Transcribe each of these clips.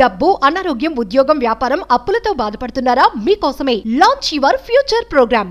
డబ్బు, అనారోగ్యం, ఉద్యోగం, వ్యాపారం, అప్పులతో బాధపడుతున్నారా? మీకోసమే లాంచ్ యువర్ ఫ్యూచర్ ప్రోగ్రామ్.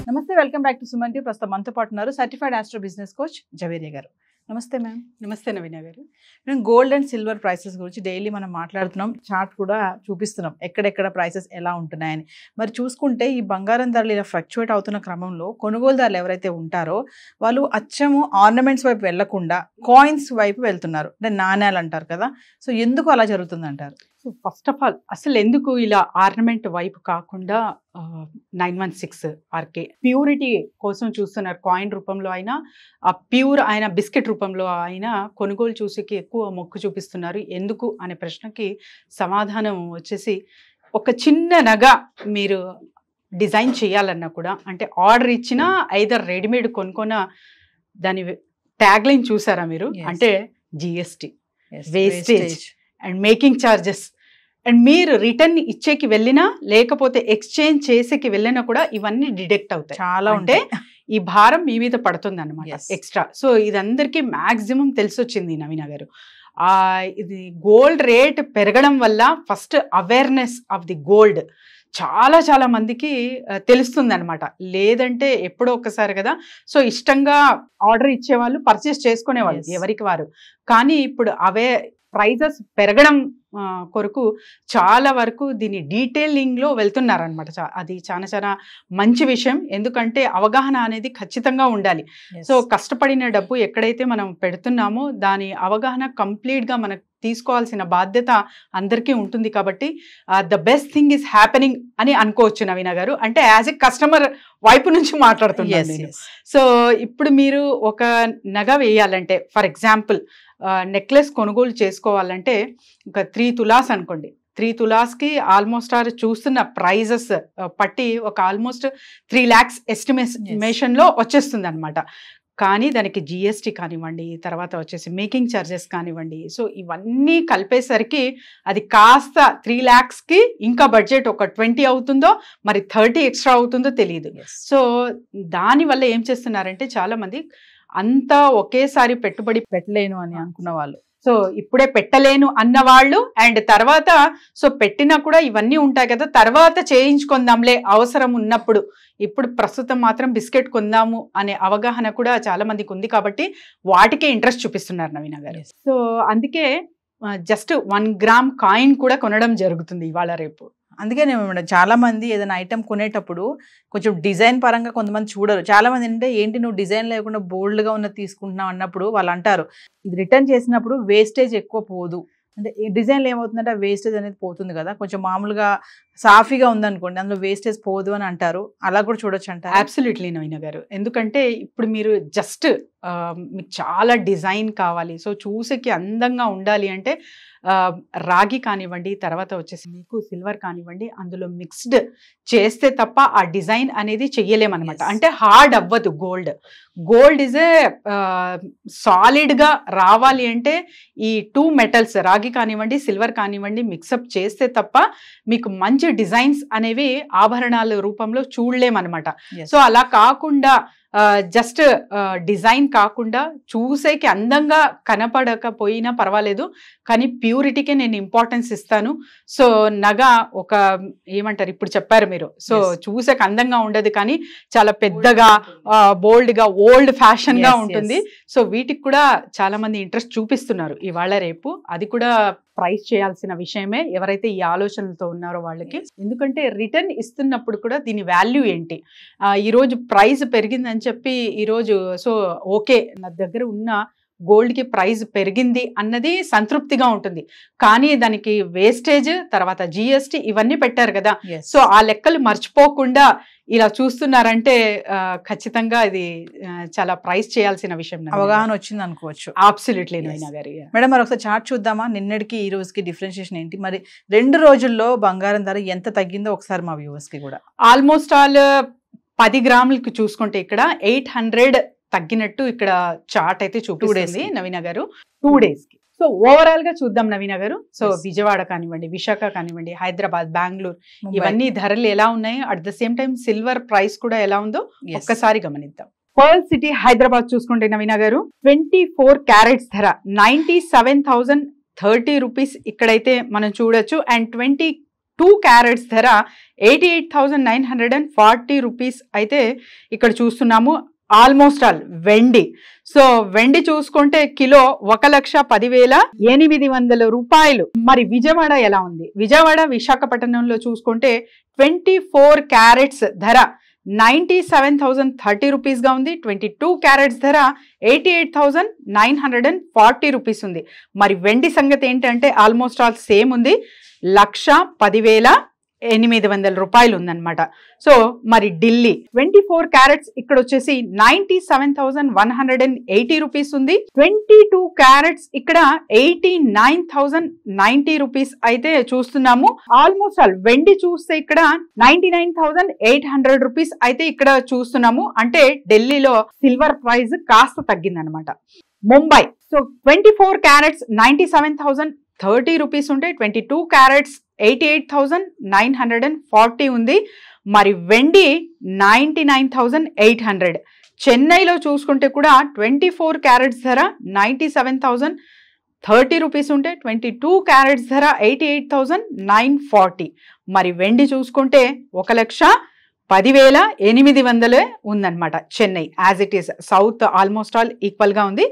నమస్తే, welcome back to Suman TV. ప్రస్తుతం మనతో పాటు ఉన్నారు certified astro business coach Javeria garu. నమస్తే మ్యామ్. నమస్తే నవీన గారు. మేము గోల్డ్ అండ్ సిల్వర్ ప్రైసెస్ గురించి డైలీ మనం మాట్లాడుతున్నాం, చార్ట్ కూడా చూపిస్తున్నాం ఎక్కడెక్కడ ప్రైసెస్ ఎలా ఉంటున్నాయని. మరి చూసుకుంటే ఈ బంగారం ధరలు ఇలా ఫ్లక్చువేట్ అవుతున్న క్రమంలో కొనుగోలుదారులు ఎవరైతే ఉంటారో వాళ్ళు అచ్చము ఆర్నమెంట్స్ వైపు వెళ్లకుండా కాయిన్స్ వైపు వెళ్తున్నారు, అంటే నాణ్యాలు అంటారు కదా. సో ఎందుకు అలా జరుగుతుంది అంటారు? సో ఫస్ట్ ఆఫ్ ఆల్ అసలు ఎందుకు ఇలా ఆర్నమెంట్ వైపు కాకుండా 916 ఆర్కే ప్యూరిటీ కోసం చూస్తున్నారు? కాయిన్ రూపంలో అయినా ప్యూర్ అయిన బిస్కెట్ రూపంలో అయినా కొనుగోలు చూసికి ఎక్కువ మొక్కు చూపిస్తున్నారు. ఎందుకు అనే ప్రశ్నకి సమాధానం వచ్చేసి, ఒక చిన్న నగ మీరు డిజైన్ చేయాలన్నా కూడా, అంటే ఆర్డర్ ఇచ్చినా ఐదర్ రెడీమేడ్ కొనుక్కొన దాని ట్యాగ్ లైన్ చూసారా మీరు? అంటే GST, wastage and making charges, and మీరు రిటర్న్ ఇచ్చేకి వెళ్ళినా లేకపోతే ఎక్స్చేంజ్ చేసేకి వెళ్ళినా కూడా ఇవన్నీ డిడక్ట్ అవుతాయి. చాలా అంటే ఈ భారం మీ మీద పడుతుంది అనమాట ఎక్స్ట్రా. సో ఇదందరికీ మ్యాక్సిమం తెలిసొచ్చింది నవీన గారు. ఇది గోల్డ్ రేట్ పెరగడం వల్ల first awareness of the gold చాలా చాలా మందికి తెలుస్తుంది అనమాట. లేదంటే ఎప్పుడో ఒక్కసారి కదా, సో ఇష్టంగా ఆర్డర్ ఇచ్చేవాళ్ళు పర్చేస్ చేసుకునేవాళ్ళు ఎవరికి వారు. కానీ ఇప్పుడు అవే ప్రైజెస్ పెరగడం కొరకు చాలా వరకు దీని డీటెయిలింగ్లో వెళ్తున్నారనమాట. అది చాలా చాలా మంచి విషయం, ఎందుకంటే అవగాహన అనేది ఖచ్చితంగా ఉండాలి. సో కష్టపడిన డబ్బు ఎక్కడైతే మనం పెడుతున్నామో దాని అవగాహన కంప్లీట్గా మనకు తీసుకోవాల్సిన బాధ్యత అందరికీ ఉంటుంది. కాబట్టి the best thing is happening అని అనుకోవచ్చు నవీన గారు. అంటే యాజ్ ఎ కస్టమర్ వైపు నుంచి మాట్లాడుతున్నాను నేను. సో ఇప్పుడు మీరు ఒక నగ వేయాలంటే, ఫర్ ఎగ్జాంపుల్ నెక్లెస్ కొనుగోలు చేసుకోవాలంటే ఒక 3 తులాస్ అనుకోండి. 3 తులాస్కి ఆల్మోస్ట్ చూస్తున్న ప్రైజెస్ పట్టి ఒక ఆల్మోస్ట్ 3 lakhs ఎస్టిమేషన్లో వచ్చేస్తుంది అనమాట. కానీ దానికి జిఎస్టీ కానివ్వండి, తర్వాత వచ్చేసి మేకింగ్ ఛార్జెస్ కానివ్వండి, సో ఇవన్నీ కలిపేసరికి అది కాస్త 3 lakhsకి ఇంకా బడ్జెట్ ఒక 20 అవుతుందో మరి 30 ఎక్స్ట్రా అవుతుందో తెలియదు. సో దానివల్ల ఏం చేస్తున్నారంటే చాలా మంది అంతా ఒకేసారి పెట్టుబడి పెట్టలేను అని అనుకున్న వాళ్ళు, సో ఇప్పుడే పెట్టలేను అన్నవాళ్ళు, అండ్ తర్వాత సో పెట్టినా కూడా ఇవన్నీ ఉంటాయి కదా, తర్వాత చేయించుకుందాంలే అవసరం ఉన్నప్పుడు, ఇప్పుడు ప్రస్తుతం మాత్రం బిస్కెట్ కొందాము అనే అవగాహన కూడా చాలా మందికి ఉంది. కాబట్టి వాటికే ఇంట్రెస్ట్ చూపిస్తున్నారు నవీన గారు. సో అందుకే జస్ట్ 1 గ్రామ్ కాయిన్ కూడా కొనడం జరుగుతుంది ఇవాళ రేపు. అందుకనే మేడం చాలా మంది ఏదైనా ఐటమ్ కొనేటప్పుడు కొంచెం డిజైన్ పరంగా కొంతమంది చూడరు. చాలా మంది అంటే ఏంటి నువ్వు డిజైన్ లేకుండా బోల్డ్గా ఉన్నది తీసుకుంటున్నావు అన్నప్పుడు వాళ్ళు అంటారు ఇది రిటర్న్ చేసినప్పుడు వేస్టేజ్ ఎక్కువ పోదు. అంటే ఈ డిజైన్లో ఏమవుతుందంటే వేస్టేజ్ అనేది పోతుంది కదా, కొంచెం మామూలుగా సాఫీగా ఉందనుకోండి అందులో వేస్టేజ్ పోదు అని అంటారు. అలా కూడా చూడొచ్చు అంటారు. అబ్సల్యూట్లీ నవీన గారు. ఎందుకంటే ఇప్పుడు మీరు జస్ట్ మీకు చాలా డిజైన్ కావాలి, సో చూసేకి అందంగా ఉండాలి అంటే రాగి కానివ్వండి, తర్వాత వచ్చేసి మీకు సిల్వర్ కానివ్వండి, అందులో మిక్స్డ్ చేస్తే తప్ప ఆ డిజైన్ అనేది చెయ్యలేమన్నమాట. అంటే హార్డ్ అవ్వదు. గోల్డ్ ఇజ్ ఏ సాలిడ్గా రావాలి అంటే ఈ 2 మెటల్స్ రాగి కానివ్వండి, సిల్వర్ కానివ్వండి మిక్సప్ చేస్తే తప్ప మీకు మంచి డిజైన్స్ అనేవి ఆభరణాల రూపంలో చూడలేమన్నమాట. సో అలా కాకుండా జస్ట్ డిజైన్ కాకుండా చూసేకి అందంగా కనపడకపోయినా పర్వాలేదు, కానీ ప్యూరిటీకే నేను ఇంపార్టెన్స్ ఇస్తాను. సో నగ ఒక ఏమంటారు ఇప్పుడు చెప్పారు మీరు, సో చూసేకి అందంగా ఉండదు కానీ చాలా పెద్దగా బోల్డ్గా ఓల్డ్ ఫ్యాషన్గా ఉంటుంది. సో వీటికి కూడా చాలా మంది ఇంట్రెస్ట్ చూపిస్తున్నారు ఇవాళ రేపు. అది కూడా ప్రైస్ చేయాల్సిన విషయమే ఎవరైతే ఈ ఆలోచనలతో ఉన్నారో వాళ్ళకి. ఎందుకంటే రిటర్న్ ఇస్తున్నప్పుడు కూడా దీని వాల్యూ ఏంటి, ఈరోజు ప్రైస్ పెరిగిందని చెప్పి ఈరోజు సో ఓకే నా దగ్గర ఉన్న గోల్డ్కి ప్రైస్ పెరిగింది అన్నది సంతృప్తిగా ఉంటుంది. కానీ దానికి వేస్టేజ్, తర్వాత జిఎస్టీ ఇవన్నీ పెట్టారు కదా, సో ఆ లెక్కలు మర్చిపోకుండా ఇలా చూస్తున్నారంటే ఖచ్చితంగా ఇది చాలా ప్రైస్ చేయాల్సిన విషయం. అవగాహన వచ్చింది అనుకోవచ్చు. అబ్సల్యూట్లీ నవీన గారు. మేడం మరి ఒకసారి చార్ట్ చూద్దామా, నిన్నటికి ఈ రోజుకి డిఫరెన్షియేషన్ ఏంటి, మరి 2 రోజుల్లో బంగారం ధర ఎంత తగ్గిందో ఒకసారి మా వ్యూవర్స్ కి కూడా. ఆల్మోస్ట్ ఆల్ 10 గ్రాములకి చూసుకుంటే ఇక్కడ 800 తగ్గినట్టు ఇక్కడ చార్ట్ అయితే చూపిస్తుంది నవీన గారు 2 days కి. సో సో ఓవరాల్ గా చూద్దాం నవీన గారు. So Yes. విజయవాడ కానివ్వండి, విశాఖ కానివ్వండి, హైదరాబాద్, బెంగళూరు, ముంబై. ఇవన్నీ ధరలు ఎలా ఉన్నాయి, at the same time silver price కూడా ఎలా ఉందో Yes. ఒక్కసారి గమనిద్దాం. పర్ల్ సిటీ హైదరాబాద్ చూసుకుంటే నవీన గారు 24 క్యారెట్స్ ధర 97,030 రూపీస్ ఇక్కడైతే మనం చూడొచ్చు. అండ్ 22 క్యారెట్స్ ధర 88,940 రూపీస్ అయితే ఇక్కడ చూస్తున్నాము. ఆల్మోస్ట్ ఆల్ వెండి. సో వెండి చూసుకుంటే కిలో 1,10,800 రూపాయలు. మరి విజయవాడ ఎలా ఉంది? విజయవాడ విశాఖపట్నంలో చూసుకుంటే 24 క్యారెట్స్ ధర 97,030 రూపీస్ గా ఉంది. 22 క్యారెట్స్ ధర 88,940 రూపీస్ ఉంది. మరి వెండి సంగతి ఏంటంటే ఆల్మోస్ట్ ఆల్ సేమ్ ఉంది, 1,10,800 రూపాయలు ఉందన్నమాట. సో మరి ఢిల్లీ 24 క్యారెట్స్ ఇక్కడ వచ్చేసి 97,180 రూపీస్ ఉంది. 22 క్యారెట్స్ ఇక్కడ 89,090 రూపీస్ అయితే చూస్తున్నాము. ఆల్మోస్ట్ ఆల్ వెండి చూస్తే ఇక్కడ 99,800 రూపీస్ అయితే ఇక్కడ చూస్తున్నాము. అంటే ఢిల్లీలో సిల్వర్ ప్రైస్ కాస్త తగ్గిందనమాట. ముంబై సో 24 క్యారెట్స్ 97,030 రూపీస్ ఉంటే 22 క్యారెట్స్ 88,940 ఉంది. మరి వెండి 99,800. చెన్నైలో చూసుకుంటే కూడా 24 క్యారెట్స్ ధర 97,030 రూపీస్ ఉంటే 22 క్యారెట్స్ ధర 88,940. మరి వెండి చూసుకుంటే 1,10,800 ఉందన్నమాట Chennai. As it is south almost all equal గా ఉంది.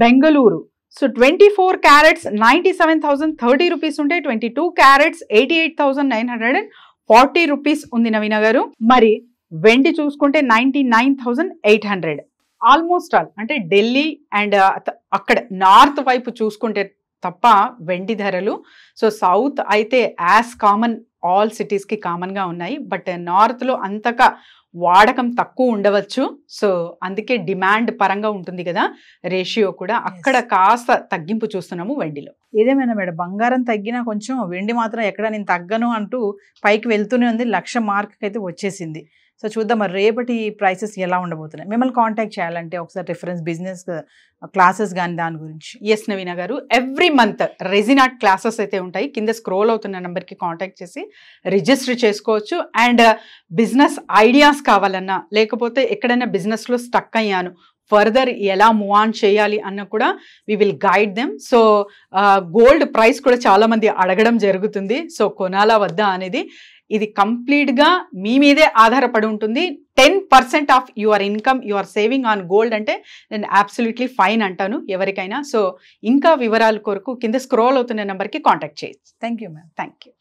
బెంగళూరు సో 24 క్యారెట్స్ 97,030 రూపీస్ ఉంటే 22 క్యారెట్స్ 88,940 రూపీస్ ఉంది నవీన గారు. మరి వెండి చూసుకుంటే 99,800. ఆల్మోస్ట్ ఆల్ అంటే ఢిల్లీ అండ్ అక్కడ నార్త్ వైపు చూసుకుంటే తప్ప వెండి ధరలు. సో సౌత్ అయితే యాజ్ కామన్ ఆల్ సిటీస్ కి కామన్ గా ఉన్నాయి. బట్ నార్త్ లో అంతగా వాడకం తక్కువ ఉండవచ్చు. సో అందుకే డిమాండ్ పరంగా ఉంటుంది కదా రేషియో కూడా, అక్కడ కాస్త తగ్గింపు చూస్తున్నాము వెండిలో. ఏదేమైనా మేడం బంగారం తగ్గినా కొంచెం వెండి మాత్రం ఎక్కడ నేను తగ్గను అంటూ పైకి వెళ్తూనే ఉంది. 1,00,000 మార్క్ అయితే వచ్చేసింది. సో చూద్దాం మరి రేపటి ప్రైసెస్ ఎలా ఉండబోతున్నాయి. మిమ్మల్ని కాంటాక్ట్ చేయాలంటే ఒకసారి రిఫరెన్స్ బిజినెస్ క్లాసెస్ కానీ దాని గురించి. ఎస్ నవీన గారు, every month resin art classes అయితే ఉంటాయి. కింద స్క్రోల్ అవుతున్న నెంబర్కి కాంటాక్ట్ చేసి రిజిస్టర్ చేసుకోవచ్చు. అండ్ బిజినెస్ ఐడియాస్ కావాలన్నా, లేకపోతే ఎక్కడైనా బిజినెస్లో స్టక్ అయ్యాను, ఫర్దర్ ఎలా మూవ్ ఆన్ చేయాలి అన్న కూడా we will guide them. So gold price కూడా చాలా మంది అడగడం జరుగుతుంది. సో కొనాలా వద్దా అనేది ఇది కంప్లీట్ గా మీ మీదే ఆధారపడి ఉంటుంది. 10% of your income you are saving on gold అంటే నేను అబ్సల్యూట్లీ ఫైన్ అంటాను ఎవరికైనా. సో ఇంకా వివరాల కొరకు కింద స్క్రోల్ అవుతున్న నెంబర్కి కాంటాక్ట్ చేయొచ్చు. Thank you ma'am. Thank you.